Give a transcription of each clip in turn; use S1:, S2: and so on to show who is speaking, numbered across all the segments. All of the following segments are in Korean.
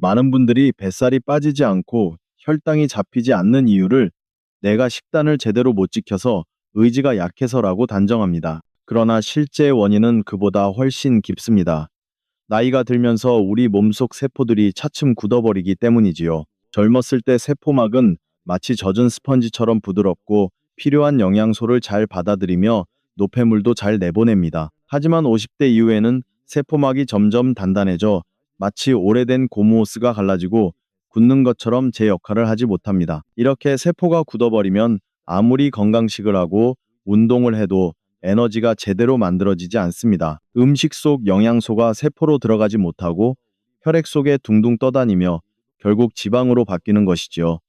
S1: 많은 분들이 뱃살이 빠지지 않고 혈당이 잡히지 않는 이유를 내가 식단을 제대로 못 지켜서 의지가 약해서라고 단정합니다. 그러나 실제 원인은 그보다 훨씬 깊습니다. 나이가 들면서 우리 몸속 세포들이 차츰 굳어버리기 때문이지요. 젊었을 때 세포막은 마치 젖은 스펀지처럼 부드럽고 필요한 영양소를 잘 받아들이며 노폐물도 잘 내보냅니다. 하지만 50대 이후에는 세포막이 점점 단단해져 마치 오래된 고무호스가 갈라지고 굳는 것처럼 제 역할을 하지 못합니다. 이렇게 세포가 굳어버리면 아무리 건강식을 하고 운동을 해도 에너지가 제대로 만들어지지 않습니다. 음식 속 영양소가 세포로 들어가지 못하고 혈액 속에 둥둥 떠다니며 결국 지방으로 바뀌는 것이지요.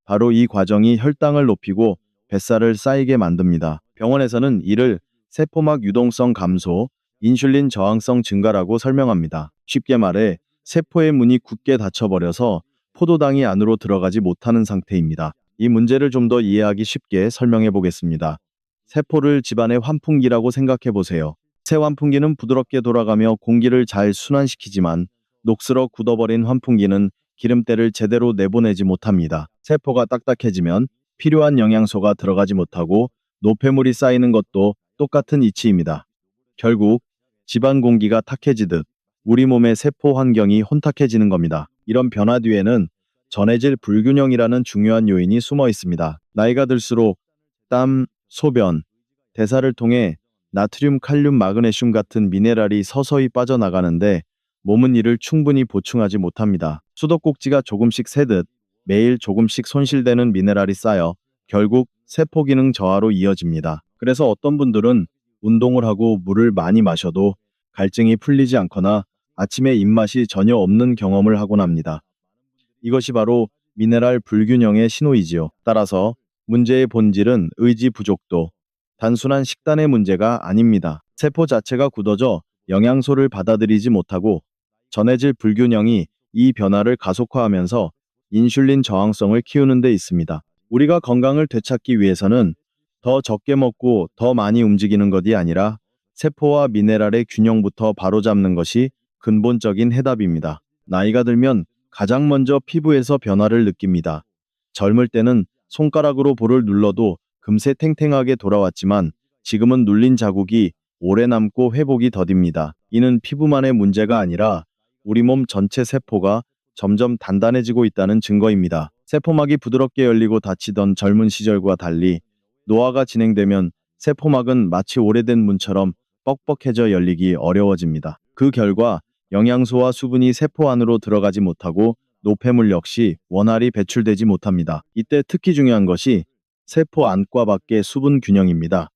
S1: 바로 이 과정이 혈당을 높이고 뱃살을 쌓이게 만듭니다. 병원에서는 이를 세포막 유동성 감소, 인슐린 저항성 증가라고 설명합니다. 쉽게 말해 세포의 문이 굳게 닫혀버려서 포도당이 안으로 들어가지 못하는 상태입니다. 이 문제를 좀 더 이해하기 쉽게 설명해 보겠습니다. 세포를 집안의 환풍기라고 생각해 보세요. 새 환풍기는 부드럽게 돌아가며 공기를 잘 순환시키지만 녹슬어 굳어버린 환풍기는 기름때를 제대로 내보내지 못합니다. 세포가 딱딱해지면 필요한 영양소가 들어가지 못하고 노폐물이 쌓이는 것도 똑같은 이치입니다. 결국 집안 공기가 탁해지듯 우리 몸의 세포 환경이 혼탁해지는 겁니다. 이런 변화 뒤에는 전해질 불균형이라는 중요한 요인이 숨어 있습니다. 나이가 들수록 땀, 소변, 대사를 통해 나트륨, 칼륨, 마그네슘 같은 미네랄이 서서히 빠져나가는데 몸은 이를 충분히 보충하지 못합니다. 수도꼭지가 조금씩 새듯 매일 조금씩 손실되는 미네랄이 쌓여 결국 세포 기능 저하로 이어집니다. 그래서 어떤 분들은 운동을 하고 물을 많이 마셔도 갈증이 풀리지 않거나 아침에 입맛이 전혀 없는 경험을 하곤 합니다. 이것이 바로 미네랄 불균형의 신호이지요. 따라서 문제의 본질은 의지 부족도 단순한 식단의 문제가 아닙니다. 세포 자체가 굳어져 영양소를 받아들이지 못하고 전해질 불균형이 이 변화를 가속화하면서 인슐린 저항성을 키우는 데 있습니다. 우리가 건강을 되찾기 위해서는 더 적게 먹고 더 많이 움직이는 것이 아니라 세포와 미네랄의 균형부터 바로잡는 것이 근본적인 해답입니다. 나이가 들면 가장 먼저 피부에서 변화를 느낍니다. 젊을 때는 손가락으로 볼을 눌러도 금세 탱탱하게 돌아왔지만 지금은 눌린 자국이 오래 남고 회복이 더딥니다. 이는 피부만의 문제가 아니라 우리 몸 전체 세포가 점점 단단해지고 있다는 증거입니다. 세포막이 부드럽게 열리고 닫히던 젊은 시절과 달리 노화가 진행되면 세포막은 마치 오래된 문처럼 뻑뻑해져 열리기 어려워집니다. 그 결과 영양소와 수분이 세포 안으로 들어가지 못하고 노폐물 역시 원활히 배출되지 못합니다. 이때 특히 중요한 것이 세포 안과 밖의 수분 균형입니다.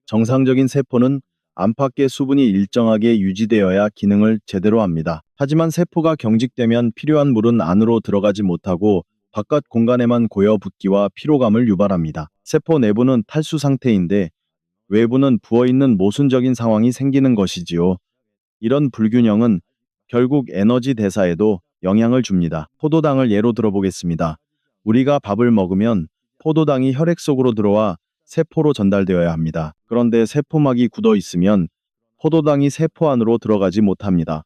S1: 정상적인 세포는 안팎의 수분이 일정하게 유지되어야 기능을 제대로 합니다. 하지만 세포가 경직되면 필요한 물은 안으로 들어가지 못하고 바깥 공간에만 고여 붓기와 피로감을 유발합니다. 세포 내부는 탈수 상태인데 외부는 부어있는 모순적인 상황이 생기는 것이지요. 이런 불균형은 결국 에너지 대사에도 영향을 줍니다. 포도당을 예로 들어보겠습니다. 우리가 밥을 먹으면 포도당이 혈액 속으로 들어와 세포로 전달되어야 합니다. 그런데 세포막이 굳어 있으면 포도당이 세포 안으로 들어가지 못합니다.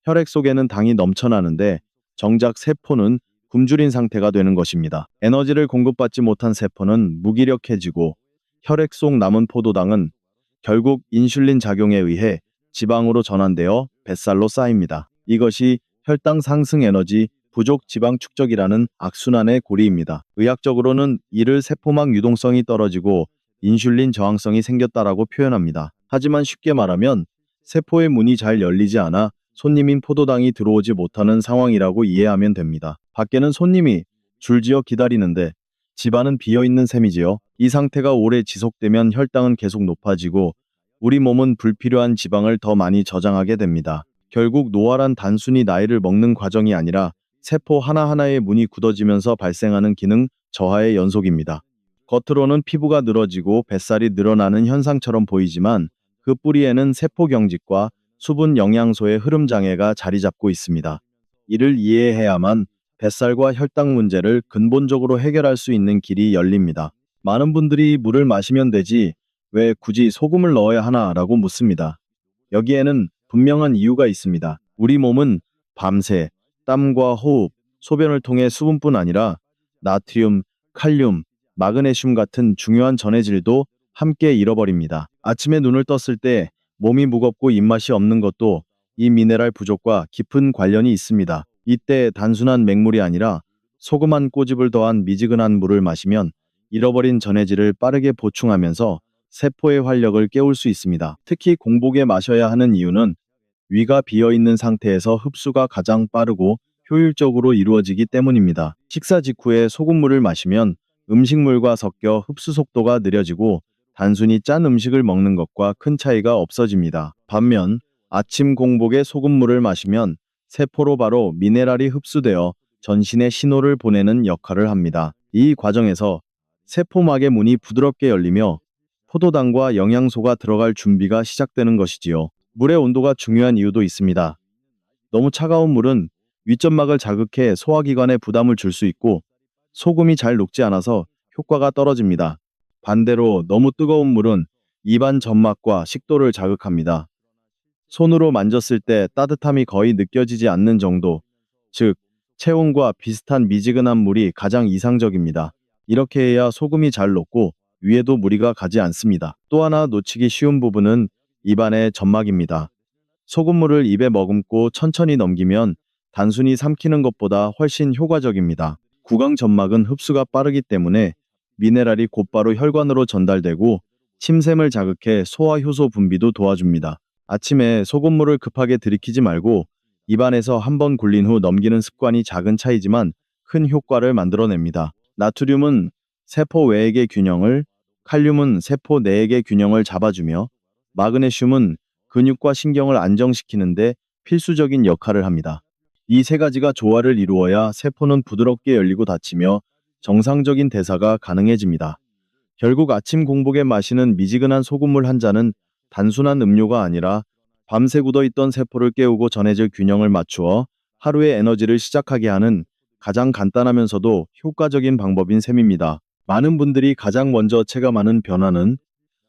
S1: 혈액 속에는 당이 넘쳐나는데 정작 세포는 굶주린 상태가 되는 것입니다. 에너지를 공급받지 못한 세포는 무기력해지고 혈액 속 남은 포도당은 결국 인슐린 작용에 의해 지방으로 전환되어 뱃살로 쌓입니다. 이것이 혈당 상승 에너지 부족 지방 축적이라는 악순환의 고리입니다. 의학적으로는 이를 세포막 유동성이 떨어지고 인슐린 저항성이 생겼다라고 표현합니다. 하지만 쉽게 말하면 세포의 문이 잘 열리지 않아 손님인 포도당이 들어오지 못하는 상황이라고 이해하면 됩니다. 밖에는 손님이 줄지어 기다리는데 집안은 비어있는 셈이지요. 이 상태가 오래 지속되면 혈당은 계속 높아지고 우리 몸은 불필요한 지방을 더 많이 저장하게 됩니다. 결국 노화란 단순히 나이를 먹는 과정이 아니라 세포 하나하나의 문이 굳어지면서 발생하는 기능 저하의 연속입니다. 겉으로는 피부가 늘어지고 뱃살이 늘어나는 현상처럼 보이지만 그 뿌리에는 세포 경직과 수분 영양소의 흐름 장애가 자리 잡고 있습니다. 이를 이해해야만 뱃살과 혈당 문제를 근본적으로 해결할 수 있는 길이 열립니다. 많은 분들이 물을 마시면 되지 왜 굳이 소금을 넣어야 하나라고 묻습니다. 여기에는 분명한 이유가 있습니다. 우리 몸은 밤새 땀과 호흡, 소변을 통해 수분뿐 아니라 나트륨, 칼륨, 마그네슘 같은 중요한 전해질도 함께 잃어버립니다. 아침에 눈을 떴을 때 몸이 무겁고 입맛이 없는 것도 이 미네랄 부족과 깊은 관련이 있습니다. 이때 단순한 맹물이 아니라 소금 한 꼬집을 더한 미지근한 물을 마시면 잃어버린 전해질을 빠르게 보충하면서 세포의 활력을 깨울 수 있습니다. 특히 공복에 마셔야 하는 이유는 위가 비어있는 상태에서 흡수가 가장 빠르고 효율적으로 이루어지기 때문입니다. 식사 직후에 소금물을 마시면 음식물과 섞여 흡수 속도가 느려지고 단순히 짠 음식을 먹는 것과 큰 차이가 없어집니다. 반면 아침 공복에 소금물을 마시면 세포로 바로 미네랄이 흡수되어 전신에 신호를 보내는 역할을 합니다. 이 과정에서 세포막의 문이 부드럽게 열리며 포도당과 영양소가 들어갈 준비가 시작되는 것이지요. 물의 온도가 중요한 이유도 있습니다. 너무 차가운 물은 윗점막을 자극해 소화기관에 부담을 줄 수 있고 소금이 잘 녹지 않아서 효과가 떨어집니다. 반대로 너무 뜨거운 물은 입안 점막과 식도를 자극합니다. 손으로 만졌을 때 따뜻함이 거의 느껴지지 않는 정도, 즉 체온과 비슷한 미지근한 물이 가장 이상적입니다. 이렇게 해야 소금이 잘 녹고 위에도 무리가 가지 않습니다. 또 하나 놓치기 쉬운 부분은 입안의 점막입니다. 소금물을 입에 머금고 천천히 넘기면 단순히 삼키는 것보다 훨씬 효과적입니다. 구강 점막은 흡수가 빠르기 때문에 미네랄이 곧바로 혈관으로 전달되고 침샘을 자극해 소화 효소 분비도 도와줍니다. 아침에 소금물을 급하게 들이키지 말고 입안에서 한번 굴린 후 넘기는 습관이 작은 차이지만 큰 효과를 만들어냅니다. 나트륨은 세포 외액의 균형을, 칼륨은 세포 내액의 균형을 잡아주며 마그네슘은 근육과 신경을 안정시키는데 필수적인 역할을 합니다. 이 세 가지가 조화를 이루어야 세포는 부드럽게 열리고 닫히며 정상적인 대사가 가능해집니다. 결국 아침 공복에 마시는 미지근한 소금물 한 잔은 단순한 음료가 아니라 밤새 굳어있던 세포를 깨우고 전해질 균형을 맞추어 하루의 에너지를 시작하게 하는 가장 간단하면서도 효과적인 방법인 셈입니다. 많은 분들이 가장 먼저 체감하는 변화는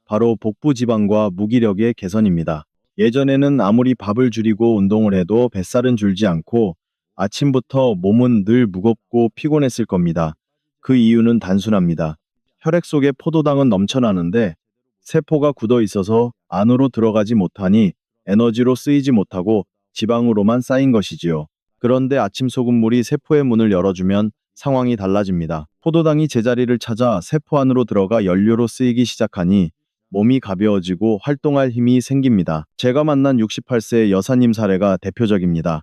S1: 바로 복부 지방과 무기력의 개선입니다. 예전에는 아무리 밥을 줄이고 운동을 해도 뱃살은 줄지 않고 아침부터 몸은 늘 무겁고 피곤했을 겁니다. 그 이유는 단순합니다. 혈액 속에 포도당은 넘쳐나는데 세포가 굳어 있어서 안으로 들어가지 못하니 에너지로 쓰이지 못하고 지방으로만 쌓인 것이지요. 그런데 아침 소금물이 세포의 문을 열어주면 상황이 달라집니다. 포도당이 제자리를 찾아 세포 안으로 들어가 연료로 쓰이기 시작하니 몸이 가벼워지고 활동할 힘이 생깁니다. 제가 만난 68세 여사님 사례가 대표적입니다.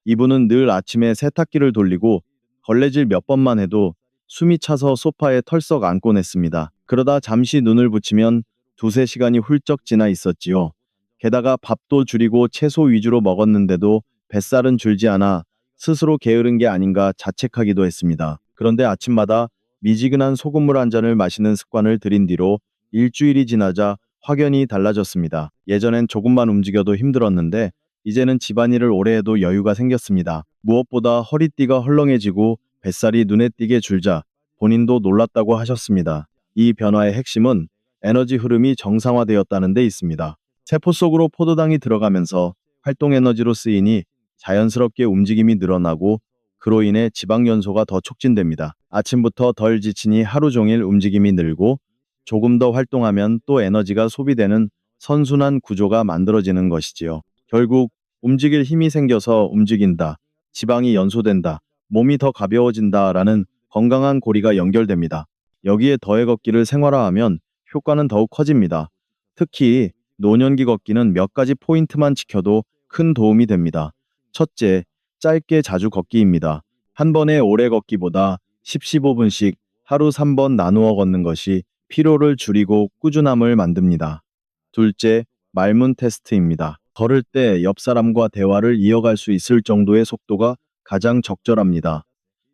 S1: 이분은 늘 아침에 세탁기를 돌리고 걸레질 몇 번만 해도 숨이 차서 소파에 털썩 앉곤 했습니다. 그러다 잠시 눈을 붙이면 두세 시간이 훌쩍 지나 있었지요. 게다가 밥도 줄이고 채소 위주로 먹었는데도 뱃살은 줄지 않아 스스로 게으른 게 아닌가 자책하기도 했습니다. 그런데 아침마다 미지근한 소금물 한 잔을 마시는 습관을 들인 뒤로 일주일이 지나자 확연히 달라졌습니다. 예전엔 조금만 움직여도 힘들었는데 이제는 집안일을 오래 해도 여유가 생겼습니다. 무엇보다 허리띠가 헐렁해지고 뱃살이 눈에 띄게 줄자 본인도 놀랐다고 하셨습니다. 이 변화의 핵심은 에너지 흐름이 정상화되었다는 데 있습니다. 세포 속으로 포도당이 들어가면서 활동 에너지로 쓰이니 자연스럽게 움직임이 늘어나고 그로 인해 지방 연소가 더 촉진됩니다. 아침부터 덜 지치니 하루 종일 움직임이 늘고 조금 더 활동하면 또 에너지가 소비되는 선순환 구조가 만들어지는 것이지요. 결국 움직일 힘이 생겨서 움직인다, 지방이 연소된다, 몸이 더 가벼워진다라는 건강한 고리가 연결됩니다. 여기에 더해 걷기를 생활화하면 효과는 더욱 커집니다. 특히 노년기 걷기는 몇 가지 포인트만 지켜도 큰 도움이 됩니다. 첫째, 짧게 자주 걷기입니다. 한 번에 오래 걷기보다 10-15분씩 하루 3번 나누어 걷는 것이 피로를 줄이고 꾸준함을 만듭니다. 둘째, 말문 테스트입니다. 걸을 때 옆 사람과 대화를 이어갈 수 있을 정도의 속도가 가장 적절합니다.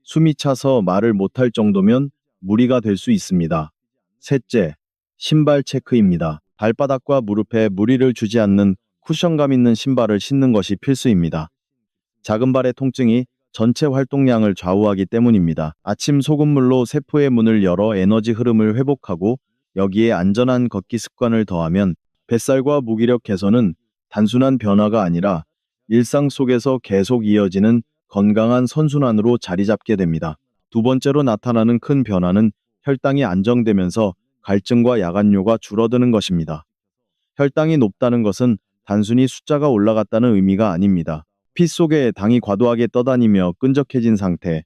S1: 숨이 차서 말을 못할 정도면 무리가 될 수 있습니다. 셋째, 신발 체크입니다. 발바닥과 무릎에 무리를 주지 않는 쿠션감 있는 신발을 신는 것이 필수입니다. 작은 발의 통증이 전체 활동량을 좌우하기 때문입니다. 아침 소금물로 세포의 문을 열어 에너지 흐름을 회복하고 여기에 안전한 걷기 습관을 더하면 뱃살과 무기력 개선은 단순한 변화가 아니라 일상 속에서 계속 이어지는 건강한 선순환으로 자리 잡게 됩니다. 두 번째로 나타나는 큰 변화는 혈당이 안정되면서 갈증과 야간뇨가 줄어드는 것입니다. 혈당이 높다는 것은 단순히 숫자가 올라갔다는 의미가 아닙니다. 피 속에 당이 과도하게 떠다니며 끈적해진 상태,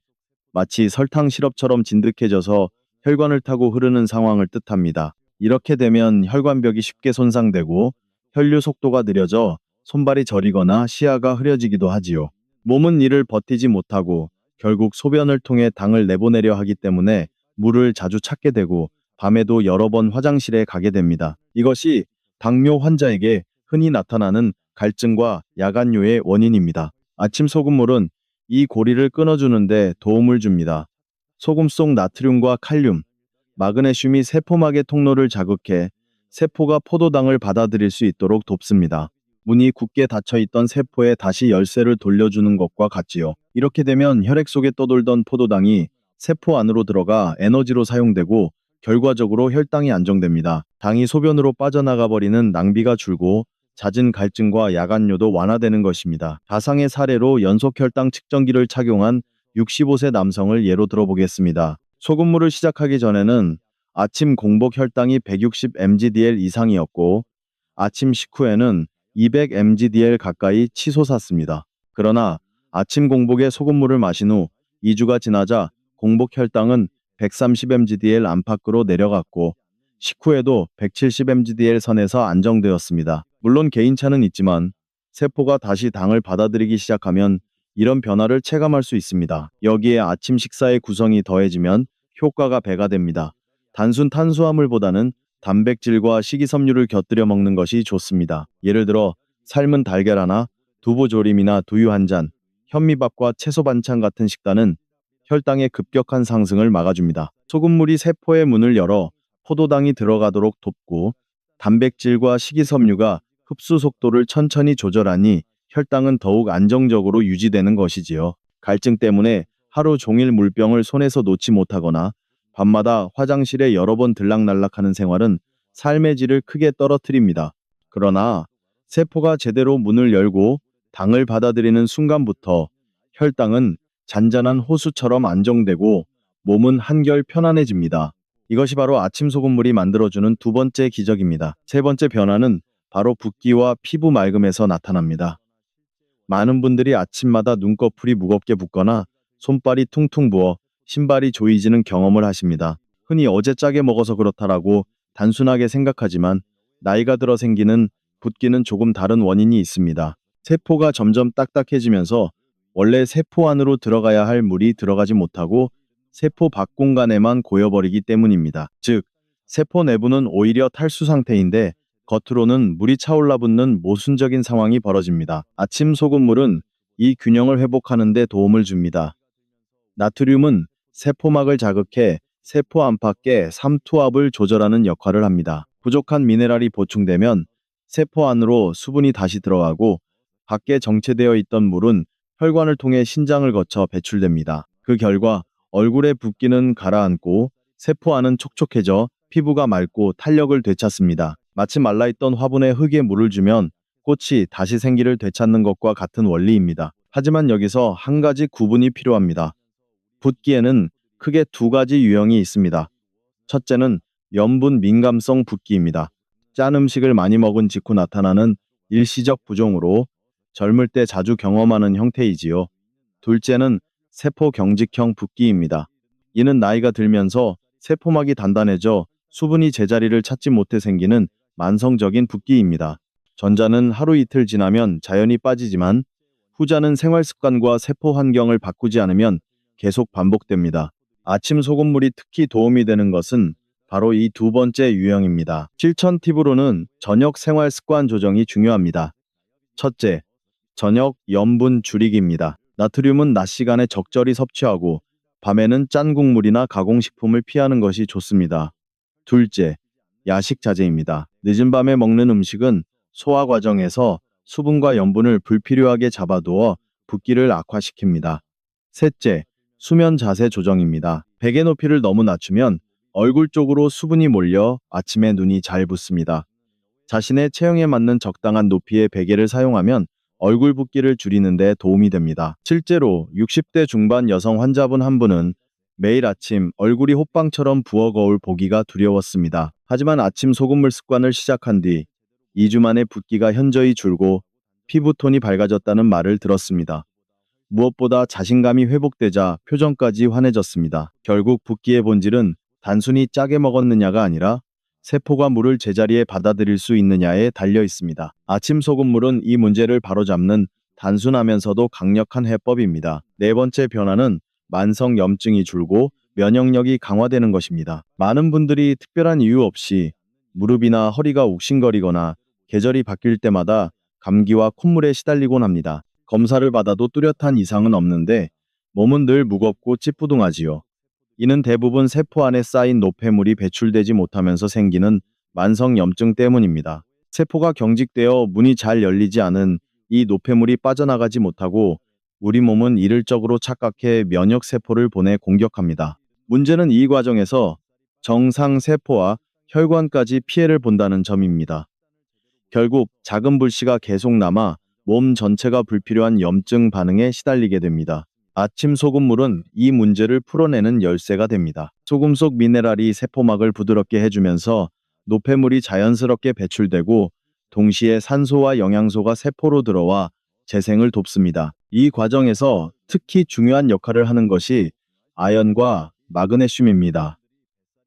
S1: 마치 설탕 시럽처럼 진득해져서 혈관을 타고 흐르는 상황을 뜻합니다. 이렇게 되면 혈관벽이 쉽게 손상되고 혈류 속도가 느려져 손발이 저리거나 시야가 흐려지기도 하지요. 몸은 이를 버티지 못하고 결국 소변을 통해 당을 내보내려 하기 때문에 물을 자주 찾게 되고 밤에도 여러 번 화장실에 가게 됩니다. 이것이 당뇨 환자에게 흔히 나타나는 갈증과 야간뇨의 원인입니다. 아침 소금물은 이 고리를 끊어주는데 도움을 줍니다. 소금 속 나트륨과 칼륨, 마그네슘이 세포막의 통로를 자극해 세포가 포도당을 받아들일 수 있도록 돕습니다. 문이 굳게 닫혀있던 세포에 다시 열쇠를 돌려주는 것과 같지요. 이렇게 되면 혈액 속에 떠돌던 포도당이 세포 안으로 들어가 에너지로 사용되고 결과적으로 혈당이 안정됩니다. 당이 소변으로 빠져나가 버리는 낭비가 줄고 잦은 갈증과 야간뇨도 완화되는 것입니다. 가상의 사례로 연속 혈당 측정기를 착용한 65세 남성을 예로 들어보겠습니다. 소금물을 시작하기 전에는 아침 공복 혈당이 160mg/dl 이상이었고 아침 식후에는 200mg/dl 가까이 치솟았습니다. 그러나 아침 공복에 소금물을 마신 후 2주가 지나자 공복 혈당은 130mg/dl 안팎으로 내려갔고 식후에도 170mg/dl 선에서 안정되었습니다. 물론 개인차는 있지만 세포가 다시 당을 받아들이기 시작하면 이런 변화를 체감할 수 있습니다. 여기에 아침 식사의 구성이 더해지면 효과가 배가 됩니다. 단순 탄수화물보다는 단백질과 식이섬유를 곁들여 먹는 것이 좋습니다. 예를 들어 삶은 달걀 하나, 두부조림이나 두유 한 잔, 현미밥과 채소 반찬 같은 식단은 혈당의 급격한 상승을 막아줍니다. 소금물이 세포의 문을 열어 포도당이 들어가도록 돕고 단백질과 식이섬유가 흡수 속도를 천천히 조절하니 혈당은 더욱 안정적으로 유지되는 것이지요. 갈증 때문에 하루 종일 물병을 손에서 놓지 못하거나 밤마다 화장실에 여러 번 들락날락하는 생활은 삶의 질을 크게 떨어뜨립니다. 그러나 세포가 제대로 문을 열고 당을 받아들이는 순간부터 혈당은 잔잔한 호수처럼 안정되고 몸은 한결 편안해집니다. 이것이 바로 아침 소금물이 만들어주는 두 번째 기적입니다. 세 번째 변화는 바로 붓기와 피부 맑음에서 나타납니다. 많은 분들이 아침마다 눈꺼풀이 무겁게 붓거나 손발이 퉁퉁 부어 신발이 조이지는 경험을 하십니다. 흔히 어제 짜게 먹어서 그렇다라고 단순하게 생각하지만 나이가 들어 생기는 붓기는 조금 다른 원인이 있습니다. 세포가 점점 딱딱해지면서 원래 세포 안으로 들어가야 할 물이 들어가지 못하고 세포 밖 공간에만 고여버리기 때문입니다. 즉, 세포 내부는 오히려 탈수 상태인데 겉으로는 물이 차올라 붙는 모순적인 상황이 벌어집니다. 아침 소금물은 이 균형을 회복하는 데 도움을 줍니다. 나트륨은 세포막을 자극해 세포 안팎의 삼투압을 조절하는 역할을 합니다. 부족한 미네랄이 보충되면 세포 안으로 수분이 다시 들어가고 밖에 정체되어 있던 물은 혈관을 통해 신장을 거쳐 배출됩니다. 그 결과 얼굴의 붓기는 가라앉고 세포 안은 촉촉해져 피부가 맑고 탄력을 되찾습니다. 마치 말라있던 화분에 흙에 물을 주면 꽃이 다시 생기를 되찾는 것과 같은 원리입니다. 하지만 여기서 한 가지 구분이 필요합니다. 붓기에는 크게 두 가지 유형이 있습니다. 첫째는 염분 민감성 붓기입니다. 짠 음식을 많이 먹은 직후 나타나는 일시적 부종으로 젊을 때 자주 경험하는 형태이지요. 둘째는 세포 경직형 붓기입니다. 이는 나이가 들면서 세포막이 단단해져 수분이 제자리를 찾지 못해 생기는 만성적인 붓기입니다. 전자는 하루 이틀 지나면 자연히 빠지지만 후자는 생활 습관과 세포 환경을 바꾸지 않으면 계속 반복됩니다. 아침 소금물이 특히 도움이 되는 것은 바로 이 두 번째 유형입니다. 실천 팁으로는 저녁 생활 습관 조정이 중요합니다. 첫째, 저녁 염분 줄이기입니다. 나트륨은 낮 시간에 적절히 섭취하고 밤에는 짠 국물이나 가공식품을 피하는 것이 좋습니다. 둘째, 야식 자제입니다. 늦은 밤에 먹는 음식은 소화 과정에서 수분과 염분을 불필요하게 잡아두어 붓기를 악화시킵니다. 셋째, 수면 자세 조정입니다. 베개 높이를 너무 낮추면 얼굴 쪽으로 수분이 몰려 아침에 눈이 잘 붓습니다. 자신의 체형에 맞는 적당한 높이의 베개를 사용하면 얼굴 붓기를 줄이는 데 도움이 됩니다. 실제로 60대 중반 여성 환자분 한 분은 매일 아침 얼굴이 호빵처럼 부어 거울 보기가 두려웠습니다. 하지만 아침 소금물 습관을 시작한 뒤 2주 만에 붓기가 현저히 줄고 피부톤이 밝아졌다는 말을 들었습니다. 무엇보다 자신감이 회복되자 표정까지 환해졌습니다. 결국 붓기의 본질은 단순히 짜게 먹었느냐가 아니라 세포가 물을 제자리에 받아들일 수 있느냐에 달려 있습니다. 아침 소금물은 이 문제를 바로잡는 단순하면서도 강력한 해법입니다. 네 번째 변화는 만성 염증이 줄고 면역력이 강화되는 것입니다. 많은 분들이 특별한 이유 없이 무릎이나 허리가 욱신거리거나 계절이 바뀔 때마다 감기와 콧물에 시달리곤 합니다. 검사를 받아도 뚜렷한 이상은 없는데 몸은 늘 무겁고 찌뿌둥하지요. 이는 대부분 세포 안에 쌓인 노폐물이 배출되지 못하면서 생기는 만성 염증 때문입니다. 세포가 경직되어 문이 잘 열리지 않은 이 노폐물이 빠져나가지 못하고 우리 몸은 이를 적으로 착각해 면역 세포를 보내 공격합니다. 문제는 이 과정에서 정상 세포와 혈관까지 피해를 본다는 점입니다. 결국 작은 불씨가 계속 남아 몸 전체가 불필요한 염증 반응에 시달리게 됩니다. 아침 소금물은 이 문제를 풀어내는 열쇠가 됩니다. 소금 속 미네랄이 세포막을 부드럽게 해주면서 노폐물이 자연스럽게 배출되고 동시에 산소와 영양소가 세포로 들어와 재생을 돕습니다. 이 과정에서 특히 중요한 역할을 하는 것이 아연과 마그네슘입니다.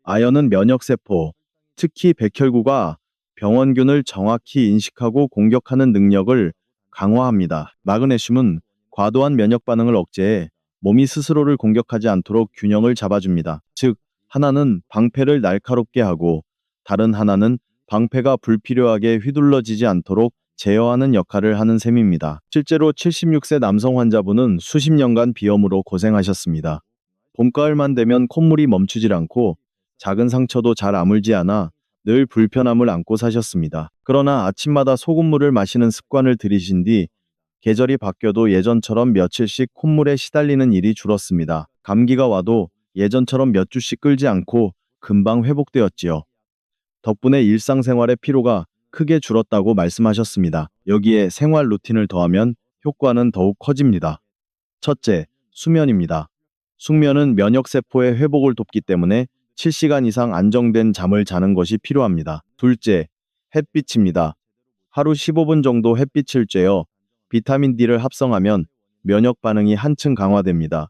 S1: 아연은 면역세포, 특히 백혈구가 병원균을 정확히 인식하고 공격하는 능력을 강화합니다. 마그네슘은 과도한 면역 반응을 억제해 몸이 스스로를 공격하지 않도록 균형을 잡아줍니다. 즉, 하나는 방패를 날카롭게 하고 다른 하나는 방패가 불필요하게 휘둘러지지 않도록 제어하는 역할을 하는 셈입니다. 실제로 76세 남성 환자분은 수십 년간 비염으로 고생하셨습니다. 봄가을만 되면 콧물이 멈추질 않고 작은 상처도 잘 아물지 않아 늘 불편함을 안고 사셨습니다. 그러나 아침마다 소금물을 마시는 습관을 들이신 뒤 계절이 바뀌어도 예전처럼 며칠씩 콧물에 시달리는 일이 줄었습니다. 감기가 와도 예전처럼 몇 주씩 끌지 않고 금방 회복되었지요. 덕분에 일상생활의 피로가 크게 줄었다고 말씀하셨습니다. 여기에 생활 루틴을 더하면 효과는 더욱 커집니다. 첫째, 수면입니다. 숙면은 면역세포의 회복을 돕기 때문에 7시간 이상 안정된 잠을 자는 것이 필요합니다. 둘째, 햇빛입니다. 하루 15분 정도 햇빛을 쬐어 비타민 D를 합성하면 면역 반응이 한층 강화됩니다.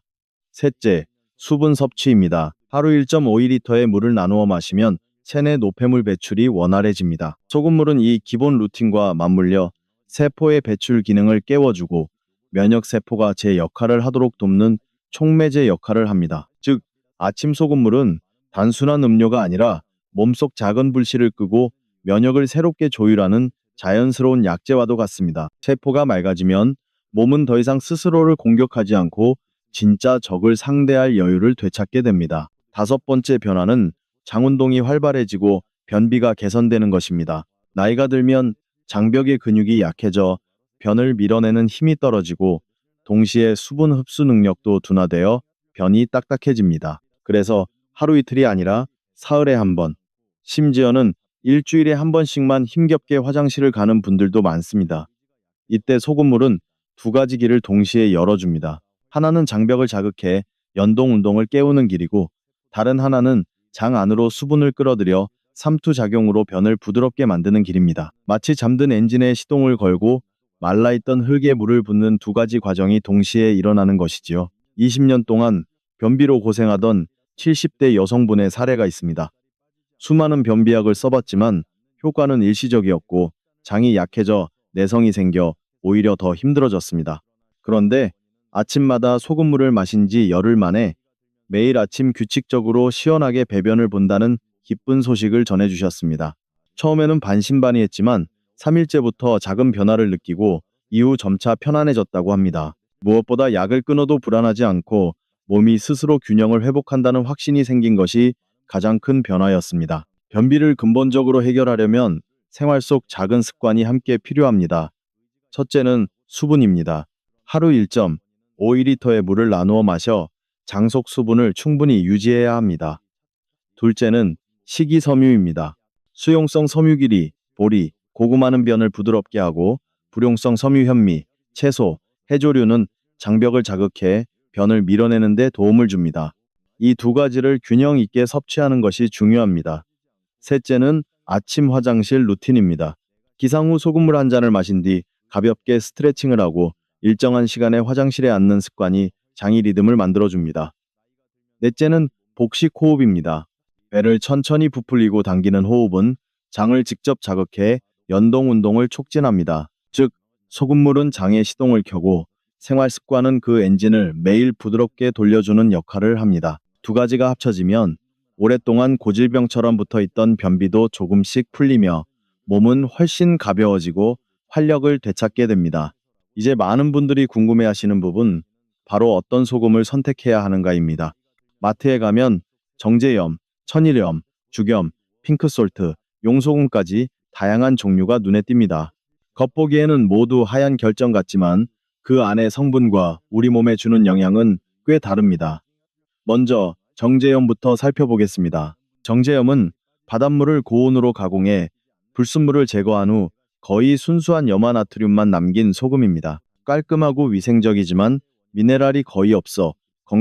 S1: 셋째, 수분 섭취입니다. 하루 1.5리터의 물을 나누어 마시면 체내 노폐물 배출이 원활해집니다. 소금물은 이 기본 루틴과 맞물려 세포의 배출 기능을 깨워주고 면역세포가 제 역할을 하도록 돕는 촉매제 역할을 합니다. 즉, 아침 소금물은 단순한 음료가 아니라 몸속 작은 불씨를 끄고 면역을 새롭게 조율하는 자연스러운 약재와도 같습니다. 세포가 맑아지면 몸은 더 이상 스스로를 공격하지 않고 진짜 적을 상대할 여유를 되찾게 됩니다. 다섯 번째 변화는 장운동이 활발해지고 변비가 개선되는 것입니다. 나이가 들면 장벽의 근육이 약해져 변을 밀어내는 힘이 떨어지고 동시에 수분 흡수 능력도 둔화되어 변이 딱딱해집니다. 그래서 하루 이틀이 아니라 사흘에 한 번, 심지어는 일주일에 한 번씩만 힘겹게 화장실을 가는 분들도 많습니다. 이때 소금물은 두 가지 길을 동시에 열어줍니다. 하나는 장벽을 자극해 연동 운동을 깨우는 길이고 다른 하나는 장 안으로 수분을 끌어들여 삼투작용으로 변을 부드럽게 만드는 길입니다. 마치 잠든 엔진에 시동을 걸고 말라있던 흙에 물을 붓는 두 가지 과정이 동시에 일어나는 것이지요. 20년 동안 변비로 고생하던 70대 여성분의 사례가 있습니다. 수많은 변비약을 써봤지만 효과는 일시적이었고 장이 약해져 내성이 생겨 오히려 더 힘들어졌습니다. 그런데 아침마다 소금물을 마신 지 열흘 만에 매일 아침 규칙적으로 시원하게 배변을 본다는 기쁜 소식을 전해주셨습니다. 처음에는 반신반의했지만 3일째부터 작은 변화를 느끼고 이후 점차 편안해졌다고 합니다. 무엇보다 약을 끊어도 불안하지 않고 몸이 스스로 균형을 회복한다는 확신이 생긴 것이 가장 큰 변화였습니다. 변비를 근본적으로 해결하려면 생활 속 작은 습관이 함께 필요합니다. 첫째는 수분입니다. 하루 1.5리터의 물을 나누어 마셔 장 속 수분을 충분히 유지해야 합니다. 둘째는 식이섬유입니다. 수용성 섬유끼리, 보리, 고구 많은 변을 부드럽게 하고 불용성 섬유 현미, 채소, 해조류는 장벽을 자극해 변을 밀어내는 데 도움을 줍니다. 이 두 가지를 균형 있게 섭취하는 것이 중요합니다. 셋째는 아침 화장실 루틴입니다. 기상 후 소금물 한 잔을 마신 뒤 가볍게 스트레칭을 하고 일정한 시간에 화장실에 앉는 습관이 장이 리듬을 만들어줍니다. 넷째는 복식 호흡입니다. 배를 천천히 부풀리고 당기는 호흡은 장을 직접 자극해 연동 운동을 촉진합니다. 즉, 소금물은 장의 시동을 켜고 생활 습관은 그 엔진을 매일 부드럽게 돌려주는 역할을 합니다. 두 가지가 합쳐지면 오랫동안 고질병처럼 붙어 있던 변비도 조금씩 풀리며 몸은 훨씬 가벼워지고 활력을 되찾게 됩니다. 이제 많은 분들이 궁금해하시는 부분, 바로 어떤 소금을 선택해야 하는가입니다. 마트에 가면 정제염, 천일염, 죽염, 핑크솔트, 용소금까지 다양한 종류가 눈에 띕니다. 겉보기에는 모두 하얀 결정 같지만 그 안의 성분과 우리 몸에 주는 영향은 꽤 다릅니다. 먼저 정제염부터 살펴보겠습니다. 정제염은 바닷물을 고온으로 가공해 불순물을 제거한 후 거의 순수한 염화나트륨만 남긴 소금입니다. 깔끔하고 위생적이지만 미네랄이 거의 없어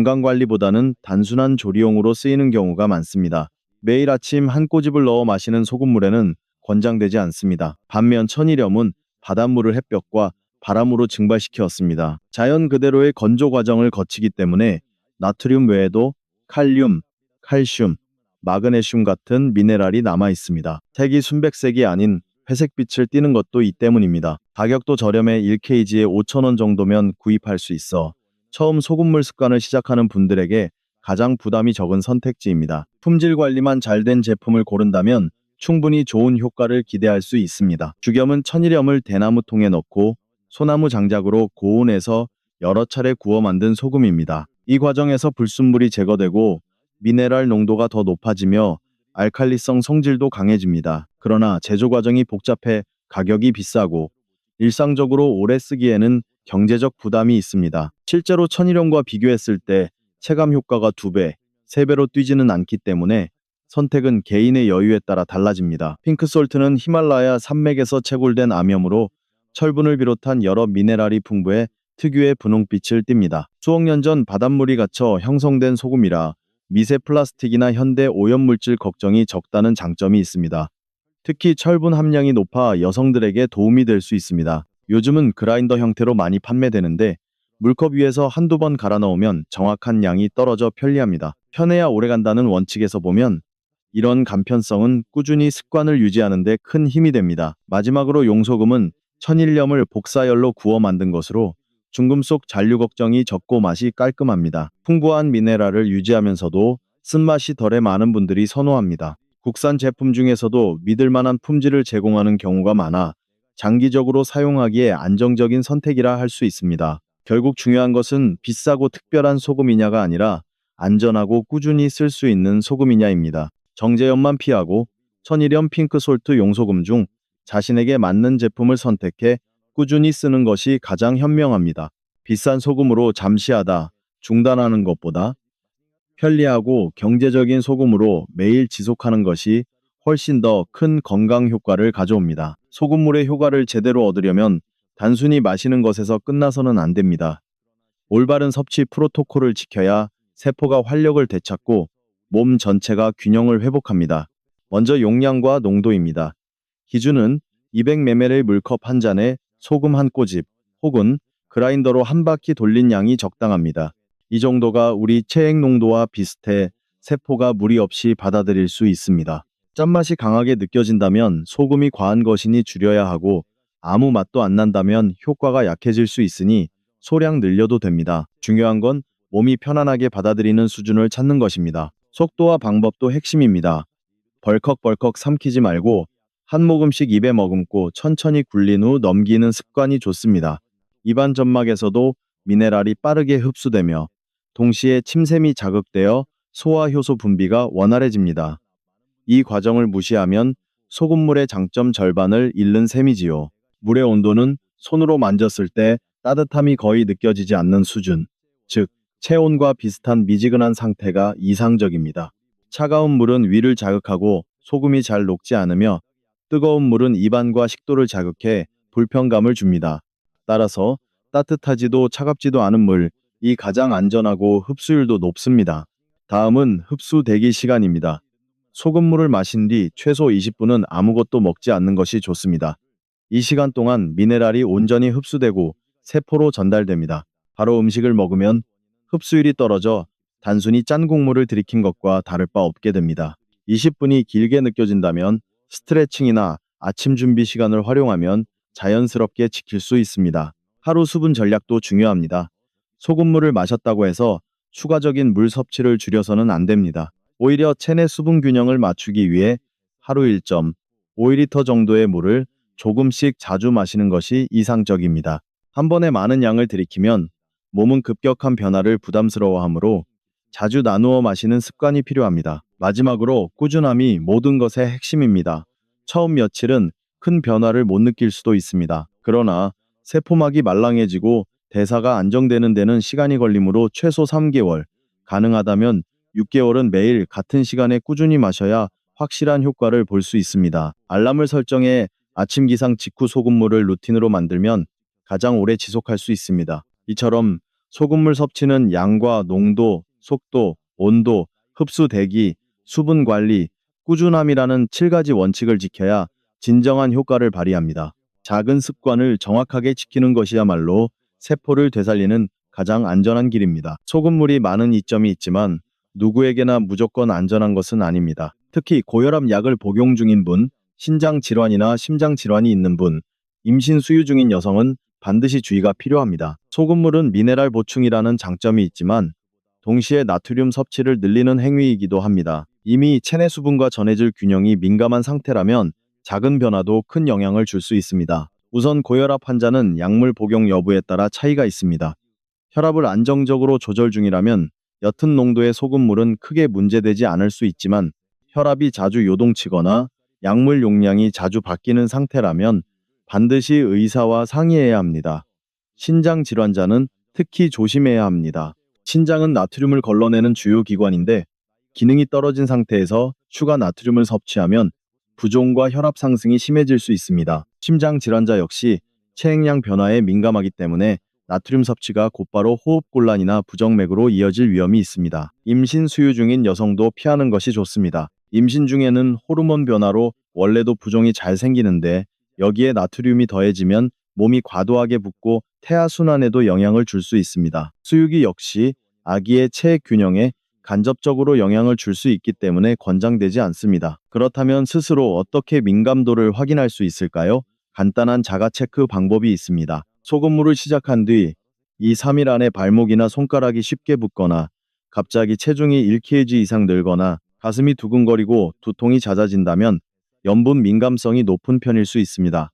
S1: 건강관리보다는 단순한 조리용으로 쓰이는 경우가 많습니다. 매일 아침 한 꼬집을 넣어 마시는 소금물에는 권장되지 않습니다. 반면 천일염은 바닷물을 햇볕과 바람으로 증발시켰습니다. 자연 그대로의 건조 과정을 거치기 때문에 나트륨 외에도 칼륨, 칼슘, 마그네슘 같은 미네랄이 남아 있습니다. 색이 순백색이 아닌 회색빛을 띠는 것도 이 때문입니다. 가격도 저렴해 1kg에 5,000원 정도면 구입할 수 있어 처음 소금물 습관을 시작하는 분들에게 가장 부담이 적은 선택지입니다. 품질 관리만 잘 된 제품을 고른다면 충분히 좋은 효과를 기대할 수 있습니다. 죽염은 천일염을 대나무통에 넣고 소나무 장작으로 고온에서 여러 차례 구워 만든 소금입니다. 이 과정에서 불순물이 제거되고 미네랄 농도가 더 높아지며 알칼리성 성질도 강해집니다. 그러나 제조 과정이 복잡해 가격이 비싸고 일상적으로 오래 쓰기에는 경제적 부담이 있습니다. 실제로 천일염과 비교했을 때 체감 효과가 2배, 3배로 뛰지는 않기 때문에 선택은 개인의 여유에 따라 달라집니다. 핑크솔트는 히말라야 산맥에서 채굴된 암염으로 철분을 비롯한 여러 미네랄이 풍부해 특유의 분홍빛을 띱니다. 수억 년 전 바닷물이 갇혀 형성된 소금이라 미세 플라스틱이나 현대 오염물질 걱정이 적다는 장점이 있습니다. 특히 철분 함량이 높아 여성들에게 도움이 될 수 있습니다. 요즘은 그라인더 형태로 많이 판매되는데 물컵 위에서 한두 번 갈아 넣으면 정확한 양이 떨어져 편리합니다. 편해야 오래간다는 원칙에서 보면 이런 간편성은 꾸준히 습관을 유지하는 데 큰 힘이 됩니다. 마지막으로 용소금은 천일염을 복사열로 구워 만든 것으로 중금속 잔류 걱정이 적고 맛이 깔끔합니다. 풍부한 미네랄을 유지하면서도 쓴맛이 덜해 많은 분들이 선호합니다. 국산 제품 중에서도 믿을 만한 품질을 제공하는 경우가 많아 장기적으로 사용하기에 안정적인 선택이라 할 수 있습니다. 결국 중요한 것은 비싸고 특별한 소금이냐가 아니라 안전하고 꾸준히 쓸 수 있는 소금이냐입니다. 정제염만 피하고 천일염, 핑크솔트, 용소금 중 자신에게 맞는 제품을 선택해 꾸준히 쓰는 것이 가장 현명합니다. 비싼 소금으로 잠시 하다 중단하는 것보다 편리하고 경제적인 소금으로 매일 지속하는 것이 훨씬 더 큰 건강 효과를 가져옵니다. 소금물의 효과를 제대로 얻으려면 단순히 마시는 것에서 끝나서는 안 됩니다. 올바른 섭취 프로토콜을 지켜야 세포가 활력을 되찾고 몸 전체가 균형을 회복합니다. 먼저 용량과 농도입니다. 기준은 200ml 물컵 한 잔에 소금 한 꼬집 혹은 그라인더로 한 바퀴 돌린 양이 적당합니다. 이 정도가 우리 체액 농도와 비슷해 세포가 무리 없이 받아들일 수 있습니다. 짠맛이 강하게 느껴진다면 소금이 과한 것이니 줄여야 하고 아무 맛도 안 난다면 효과가 약해질 수 있으니 소량 늘려도 됩니다. 중요한 건 몸이 편안하게 받아들이는 수준을 찾는 것입니다. 속도와 방법도 핵심입니다. 벌컥벌컥 삼키지 말고 한 모금씩 입에 머금고 천천히 굴린 후 넘기는 습관이 좋습니다. 입안 점막에서도 미네랄이 빠르게 흡수되며 동시에 침샘이 자극되어 소화효소 분비가 원활해집니다. 이 과정을 무시하면 소금물의 장점 절반을 잃는 셈이지요. 물의 온도는 손으로 만졌을 때 따뜻함이 거의 느껴지지 않는 수준, 즉 체온과 비슷한 미지근한 상태가 이상적입니다. 차가운 물은 위를 자극하고 소금이 잘 녹지 않으며 뜨거운 물은 입안과 식도를 자극해 불편감을 줍니다. 따라서 따뜻하지도 차갑지도 않은 물이 가장 안전하고 흡수율도 높습니다. 다음은 흡수 대기 시간입니다. 소금물을 마신 뒤 최소 20분은 아무것도 먹지 않는 것이 좋습니다. 이 시간 동안 미네랄이 온전히 흡수되고 세포로 전달됩니다. 바로 음식을 먹으면 흡수율이 떨어져 단순히 짠 국물을 들이킨 것과 다를 바 없게 됩니다. 20분이 길게 느껴진다면 스트레칭이나 아침 준비 시간을 활용하면 자연스럽게 지킬 수 있습니다. 하루 수분 전략도 중요합니다. 소금물을 마셨다고 해서 추가적인 물 섭취를 줄여서는 안 됩니다. 오히려 체내 수분 균형을 맞추기 위해 하루 1.5리터 정도의 물을 조금씩 자주 마시는 것이 이상적입니다. 한 번에 많은 양을 들이키면 몸은 급격한 변화를 부담스러워하므로 자주 나누어 마시는 습관이 필요합니다. 마지막으로 꾸준함이 모든 것의 핵심입니다. 처음 며칠은 큰 변화를 못 느낄 수도 있습니다. 그러나 세포막이 말랑해지고 대사가 안정되는 데는 시간이 걸리므로 최소 3개월, 가능하다면 6개월은 매일 같은 시간에 꾸준히 마셔야 확실한 효과를 볼 수 있습니다. 알람을 설정해 아침 기상 직후 소금물을 루틴으로 만들면 가장 오래 지속할 수 있습니다. 이처럼 소금물 섭취는 양과 농도, 속도, 온도, 흡수 대기, 수분 관리, 꾸준함이라는 7가지 원칙을 지켜야 진정한 효과를 발휘합니다. 작은 습관을 정확하게 지키는 것이야말로 세포를 되살리는 가장 안전한 길입니다. 소금물이 많은 이점이 있지만 누구에게나 무조건 안전한 것은 아닙니다. 특히 고혈압 약을 복용 중인 분, 신장 질환이나 심장 질환이 있는 분, 임신 수유 중인 여성은 반드시 주의가 필요합니다. 소금물은 미네랄 보충이라는 장점이 있지만 동시에 나트륨 섭취를 늘리는 행위이기도 합니다. 이미 체내 수분과 전해질 균형이 민감한 상태라면 작은 변화도 큰 영향을 줄 수 있습니다. 우선 고혈압 환자는 약물 복용 여부에 따라 차이가 있습니다. 혈압을 안정적으로 조절 중이라면 옅은 농도의 소금물은 크게 문제되지 않을 수 있지만 혈압이 자주 요동치거나 약물 용량이 자주 바뀌는 상태라면 반드시 의사와 상의해야 합니다. 신장 질환자는 특히 조심해야 합니다. 신장은 나트륨을 걸러내는 주요 기관인데 기능이 떨어진 상태에서 추가 나트륨을 섭취하면 부종과 혈압 상승이 심해질 수 있습니다. 심장 질환자 역시 체액량 변화에 민감하기 때문에 나트륨 섭취가 곧바로 호흡곤란이나 부정맥으로 이어질 위험이 있습니다. 임신 수유 중인 여성도 피하는 것이 좋습니다. 임신 중에는 호르몬 변화로 원래도 부종이 잘 생기는데 여기에 나트륨이 더해지면 몸이 과도하게 붓고 태아 순환에도 영향을 줄 수 있습니다. 수유기 역시 아기의 체액 균형에 간접적으로 영향을 줄 수 있기 때문에 권장되지 않습니다. 그렇다면 스스로 어떻게 민감도를 확인할 수 있을까요? 간단한 자가 체크 방법이 있습니다. 소금물을 시작한 뒤 2-3일 안에 발목이나 손가락이 쉽게 붓거나 갑자기 체중이 1kg 이상 늘거나 가슴이 두근거리고 두통이 잦아진다면 염분 민감성이 높은 편일 수 있습니다.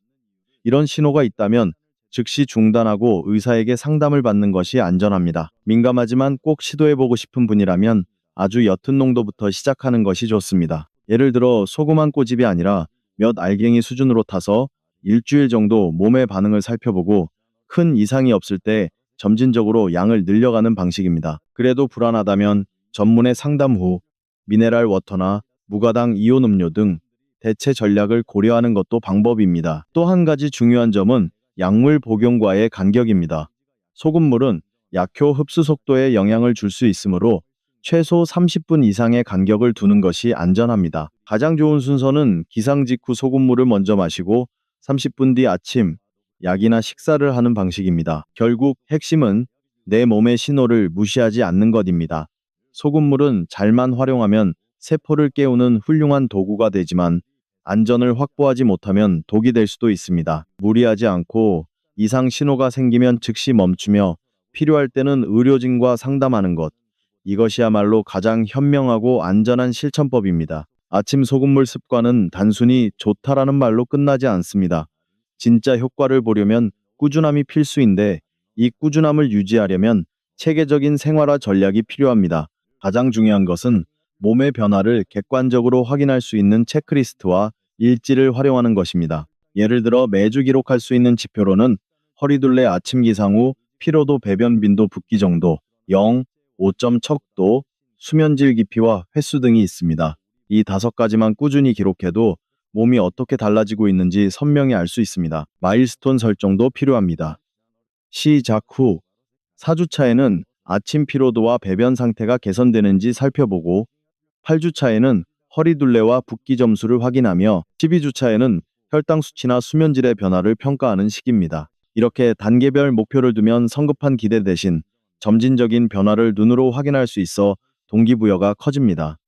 S1: 이런 신호가 있다면 즉시 중단하고 의사에게 상담을 받는 것이 안전합니다. 민감하지만 꼭 시도해보고 싶은 분이라면 아주 옅은 농도부터 시작하는 것이 좋습니다. 예를 들어 소금 한 꼬집이 아니라 몇 알갱이 수준으로 타서 일주일 정도 몸의 반응을 살펴보고 큰 이상이 없을 때 점진적으로 양을 늘려가는 방식입니다. 그래도 불안하다면 전문의 상담 후 미네랄 워터나 무가당 이온 음료 등 대체 전략을 고려하는 것도 방법입니다. 또 한 가지 중요한 점은 약물 복용과의 간격입니다. 소금물은 약효 흡수 속도에 영향을 줄 수 있으므로 최소 30분 이상의 간격을 두는 것이 안전합니다. 가장 좋은 순서는 기상 직후 소금물을 먼저 마시고 30분 뒤 아침, 약이나 식사를 하는 방식입니다. 결국 핵심은 내 몸의 신호를 무시하지 않는 것입니다. 소금물은 잘만 활용하면 세포를 깨우는 훌륭한 도구가 되지만 안전을 확보하지 못하면 독이 될 수도 있습니다. 무리하지 않고 이상 신호가 생기면 즉시 멈추며 필요할 때는 의료진과 상담하는 것. 이것이야말로 가장 현명하고 안전한 실천법입니다. 아침 소금물 습관은 단순히 좋다라는 말로 끝나지 않습니다. 진짜 효과를 보려면 꾸준함이 필수인데 이 꾸준함을 유지하려면 체계적인 생활화 전략이 필요합니다. 가장 중요한 것은 몸의 변화를 객관적으로 확인할 수 있는 체크리스트와 일지를 활용하는 것입니다. 예를 들어 매주 기록할 수 있는 지표로는 허리둘레 아침 기상 후 피로도 배변 빈도 붓기 정도, 0, 5점 척도, 수면질 깊이와 횟수 등이 있습니다. 이 5가지만 꾸준히 기록해도 몸이 어떻게 달라지고 있는지 선명히 알 수 있습니다. 마일스톤 설정도 필요합니다. 시작 후 4주차에는 아침 피로도와 배변 상태가 개선되는지 살펴보고 8주차에는 허리둘레와 붓기 점수를 확인하며 12주차에는 혈당 수치나 수면질의 변화를 평가하는 시기입니다. 이렇게 단계별 목표를 두면 성급한 기대 대신 점진적인 변화를 눈으로 확인할 수 있어 동기부여가 커집니다.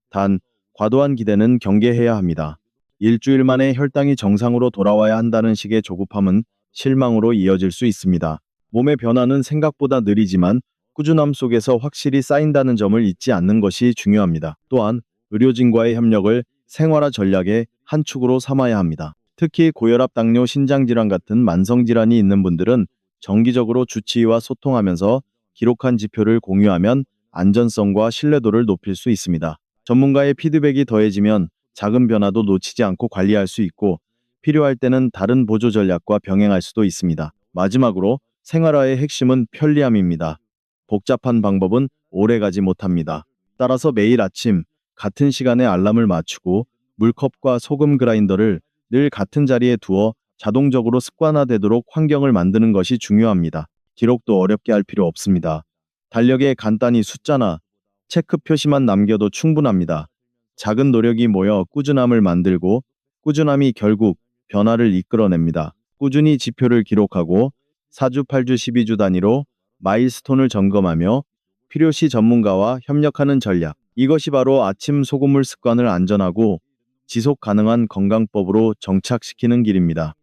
S1: 단, 과도한 기대는 경계해야 합니다. 일주일 만에 혈당이 정상으로 돌아와야 한다는 식의 조급함은 실망으로 이어질 수 있습니다. 몸의 변화는 생각보다 느리지만 꾸준함 속에서 확실히 쌓인다는 점을 잊지 않는 것이 중요합니다. 또한 의료진과의 협력을 생활화 전략의 한 축으로 삼아야 합니다. 특히 고혈압, 당뇨, 신장질환 같은 만성질환이 있는 분들은 정기적으로 주치의와 소통하면서 기록한 지표를 공유하면 안전성과 신뢰도를 높일 수 있습니다. 전문가의 피드백이 더해지면 작은 변화도 놓치지 않고 관리할 수 있고 필요할 때는 다른 보조 전략과 병행할 수도 있습니다. 마지막으로 생활화의 핵심은 편리함입니다. 복잡한 방법은 오래가지 못합니다. 따라서 매일 아침 같은 시간에 알람을 맞추고 물컵과 소금 그라인더를 늘 같은 자리에 두어 자동적으로 습관화되도록 환경을 만드는 것이 중요합니다. 기록도 어렵게 할 필요 없습니다. 달력에 간단히 숫자나 체크 표시만 남겨도 충분합니다. 작은 노력이 모여 꾸준함을 만들고 꾸준함이 결국 변화를 이끌어냅니다. 꾸준히 지표를 기록하고 4주, 8주, 12주 단위로 마일스톤을 점검하며 필요시 전문가와 협력하는 전략. 이것이 바로 아침 소금물 습관을 안전하고 지속 가능한 건강법으로 정착시키는 길입니다.